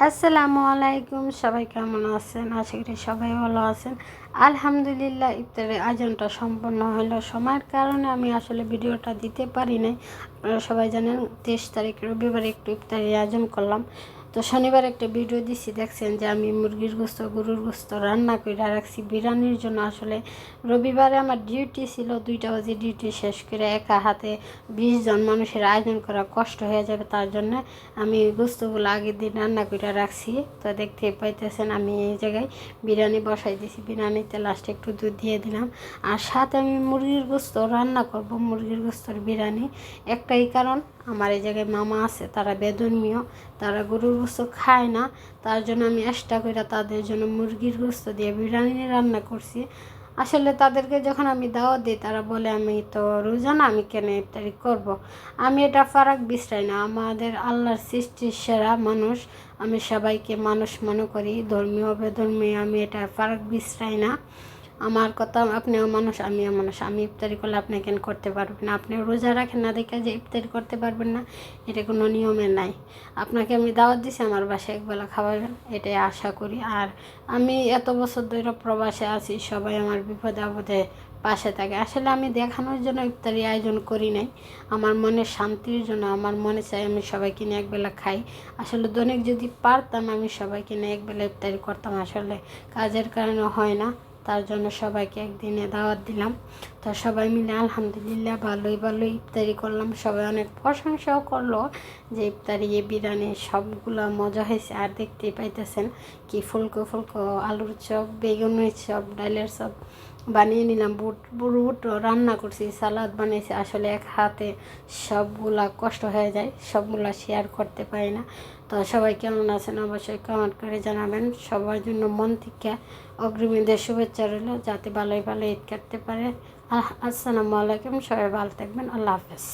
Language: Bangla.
আসসালামু আলাইকুম, সবাই কেমন আছেন? আশা করি সবাই ভালো আছেন। আলহামদুলিল্লাহ, ইফতারের আয়োজনটা সম্পন্ন হলো। সময়ের কারণে আমি আসলে ভিডিওটা দিতে পারি নাই। আপনারা সবাই জানেন 23 তারিখ রবিবার একটু ইফতারের আয়োজন করলাম। তো শনিবার একটা ভিডিও দিছি, দেখছেন যে আমি মুরগির গোস্ত গরুর গোস্ত রান্না করে রাখছি বিরিয়ানির জন্য। আসলে রবিবারে আমার ডিউটি ছিল, 2টা বাজে ডিউটি শেষ করে একা হাতে 20 জন মানুষের আয়োজন করা কষ্ট হয়ে যাবে, তার জন্য আমি গোস্তগুলো আগের দিন রান্না করে রাখছি। তো দেখতে পাইতেছেন আমি এই জায়গায় বিরিয়ানি বসাই দিয়েছি। বিরিয়ানিতে লাস্টে একটু দুধ দিয়ে দিলাম, আর সাথে আমি মুরগির গোস্ত রান্না করব, মুরগির গোস্তর বিরিয়ানি। একটাই কারণ, আমার এই জায়গায় মামা আছে, তারা বেদনমীয়, তারা গরুর গোস্ত খায় না। তার জন্য আমি এক্সট্রা করে তাদের জন্য মুরগির গোস্ত দিয়ে বিরিয়ানি রান্না করছি। আসলে তাদেরকে যখন আমি দাওয়াত দিই, তারা বলে আমি তো রোজা না, আমি কেন ইফতারি করব। আমি এটা ফারাক বিশ্রাই না, আমাদের আল্লাহর সৃষ্টির সেরা মানুষ, আমি সবাইকে মানুষ মনে করি, ধর্মীয় বেধর্মীয় আমি এটা ফারাক বিশ্রাই না। আমার কথা, আপনিও মানুষ আমিও মানুষ, আমি ইফতারি করলে আপনি কেন করতে পারবেন না? আপনি রোজা রাখেন না দেখে যে ইফতারি করতে পারবেন না, এটা কোনো নিয়মে নাই। আপনাকে আমি দাওয়াত দিছি, আমার বাসায় একবেলা খাওয়াবেন, এটাই আশা করি। আর আমি এত বছর ধরে প্রবাসে আছি, সবাই আমার বিপদে আপদে পাশে থাকে। আসলে আমি দেখানোর জন্য ইফতারি আয়োজন করি নাই, আমার মনের শান্তির জন্য। আমার মনে চাই আমি সবাইকে নিয়ে একবেলা খাই। আসলে দৈনিক যদি পারতাম আমি সবাইকে নিয়ে একবেলা ইফতারি করতাম, আসলে কাজের কারণে হয় না। তার জন্য সবাইকে একদিনে দাওয়াত দিলাম। তো সবাই মিলে আলহামদুলিল্লাহ ভালোই ইফতারি করলাম। সবাই অনেক প্রশংসাও করলো যে ইফতারি বিরিয়ানি সবগুলো মজা হয়েছে। আর দেখতেই পাইতেছেন কি ফুলকো ফুলকো আলুর চপ, বেগুনের চপ, ডালের চপ বানিয়ে নিলাম। বুট রান্না করছি, সালাদ বানিয়েছি। আসলে এক হাতে সবগুলা কষ্ট হয়ে যায়, সবগুলা শেয়ার করতে পারি না। তো সবাই কেমন আছেন অবশ্যই কমেন্ট করে জানাবেন। সবার জন্য মন থেকে অগ্রিমীদের শুভেচ্ছা রইল, যাতে ভালোই ঈদ কাটতে পারে। আসসালামু আলাইকুম, সবাই ভালো থাকবেন। আল্লাহ হাফেজ।